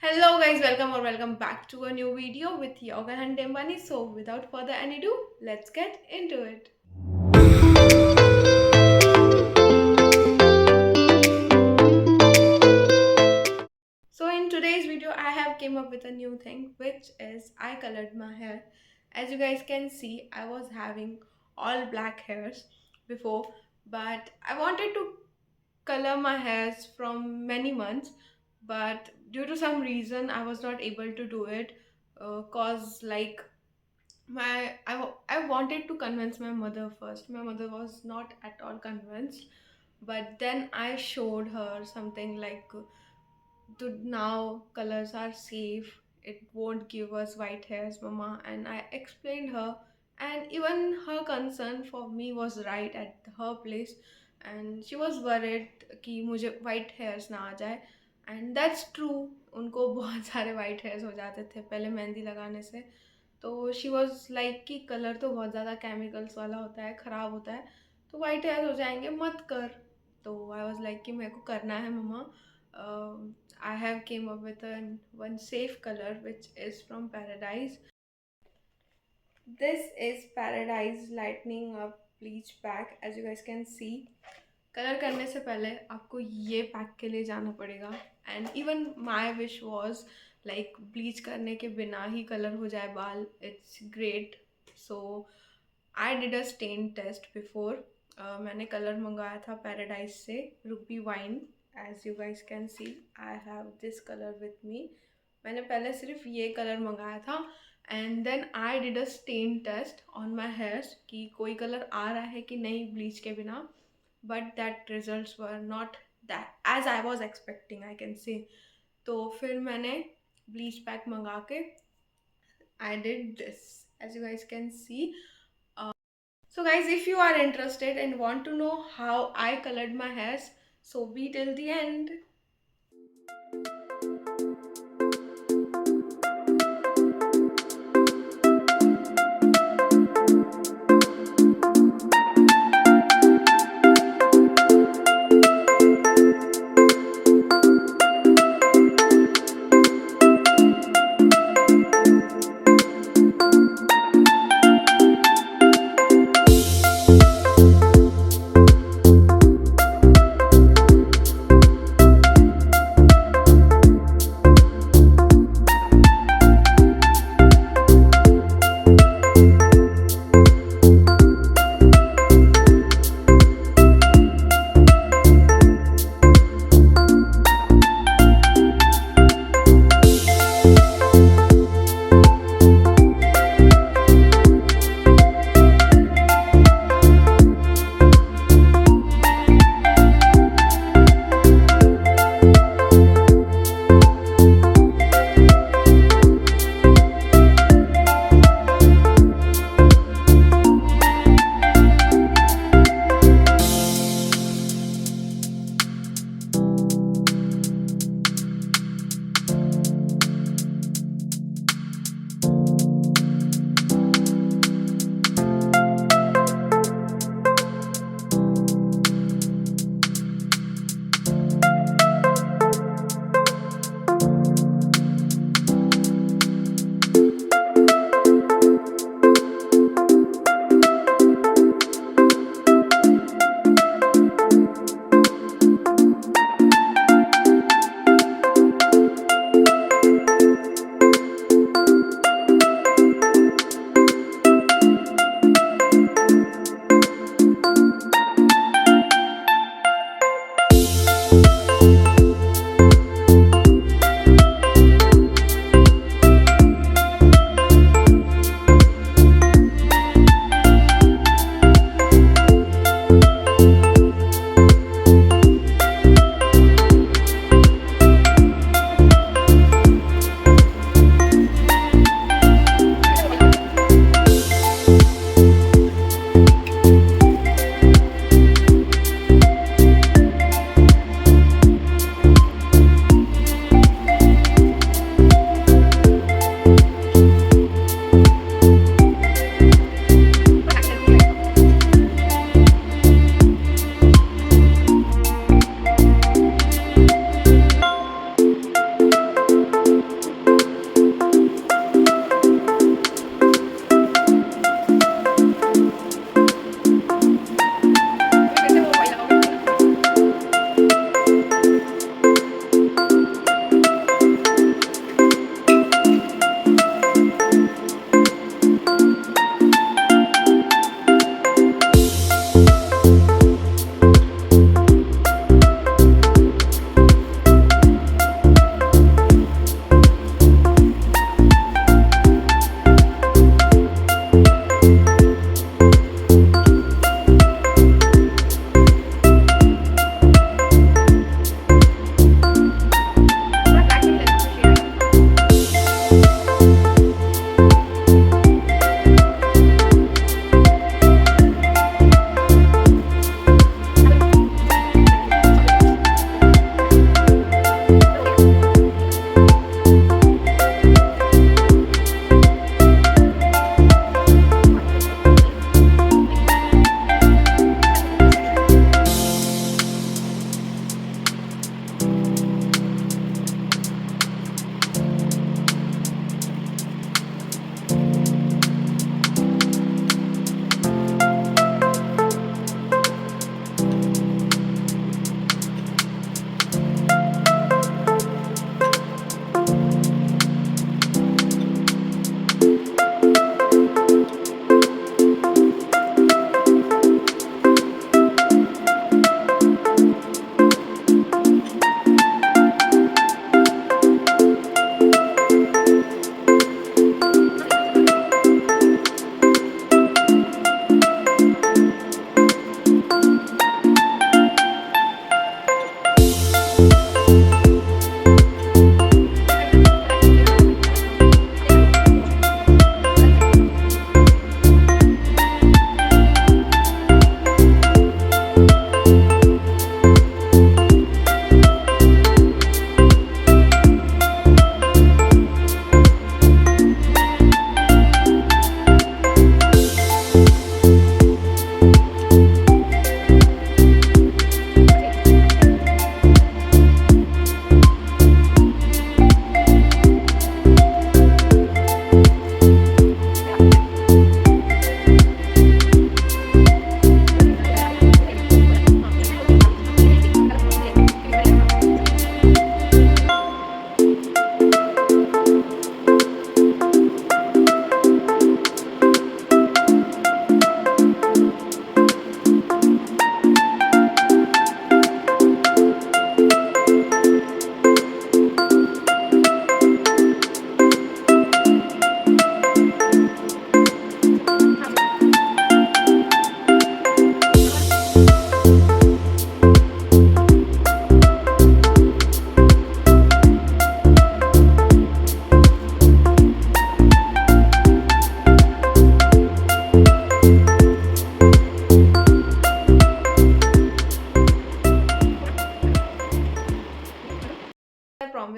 Hello guys, welcome back to a new video with Yoga and Dembani. So without further ado, let's get into it. So in today's video, I have came up with a new thing, which is I colored my hair. As you guys can see, I was having all black hairs before, but I wanted to color my hairs from many months, but due to some reason I was not able to do it. Cause like I wanted to convince my mother first. My mother was not at all convinced, but then I showed her something like to now colors are safe, it won't give us white hairs, mama. And I explained her, and even her concern for me was right at her place. And she was worried कि मुझे white hairs ना आ जाए. And that's true, उनको बहुत सारे white hairs हो जाते थे पहले मेहंदी लगाने से. तो शी वॉज लाइक कि कलर तो बहुत ज़्यादा केमिकल्स वाला होता है, ख़राब होता है, तो वाइट हेयर हो जाएंगे, मत कर. तो आई वॉज लाइक कि मेरे को करना है मम्मा. I have came up with one safe color which is from Paradyse. This is Paradyse Lightening Up Bleach Pack. As you guys can see, colour करने से पहले आपको ये पैक के लिए जाना पड़ेगा. And even my wish was like bleach करने के बिना ही कलर हो जाए बाल. It's great. So I did a stain test before. मैंने कलर मंगाया था पैराडाइज से, ruby wine. As you guys can see, I have this colour with me. मैंने पहले सिर्फ ये कलर मंगाया था and then I did a stain test on my hairs कि कोई कलर आ रहा है कि नहीं ब्लीच के बिना. But that results were not that as I was expecting, I can say. तो फिर मैंने bleach pack मंगा के I did this, as you guys can see. So guys, if you are interested and want to know how I colored my hairs, so be till the end.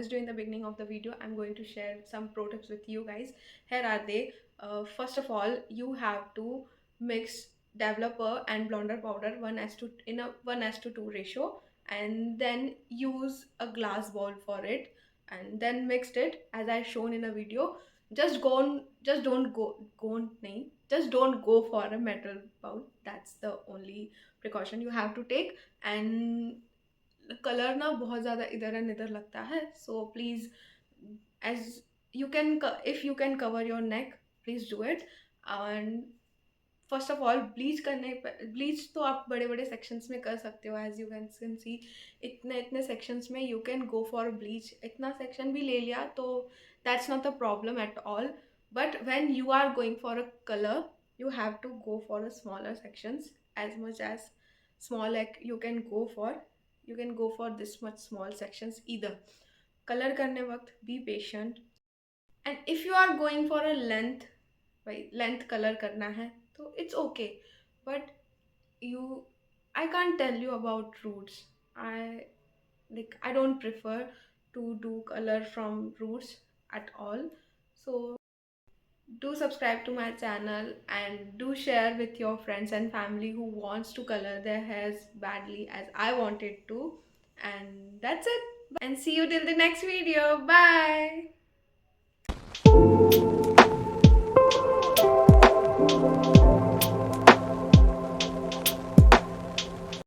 promised you in the beginning of the video, I'm going to share some pro tips with you guys. Here are they. First of all, you have to mix developer and blonder powder 1:2 in a 1:2 ratio, and then use a glass bowl for it, and then mixed it as I shown in a video. Just don't nahi, just don't go for a metal bowl. That's the only precaution you have to take. And colour ना बहुत ज़्यादा इधर and इधर लगता है, so please as you can, if you can cover your neck, please do it. And first of all bleach करने, bleach तो आप बड़े बड़े सेक्शंस में कर सकते हो, एज यू कैन सी इतने इतने सेक्शंस में you can go for bleach. इतना सेक्शन भी ले लिया तो that's not a problem at all. But when you are going for a colour, you have to go for a smaller sections, as much as small like you can go for, you can go for this much small sections either. Color करने वक्त be patient, and if you are going for a length, भाई length color करना है तो it's okay. But you, I can't tell you about roots. I don't prefer to do color from roots at all. So do subscribe to my channel and do share with your friends and family who wants to color their hairs badly as I wanted to. And that's it. And see you till the next video. Bye.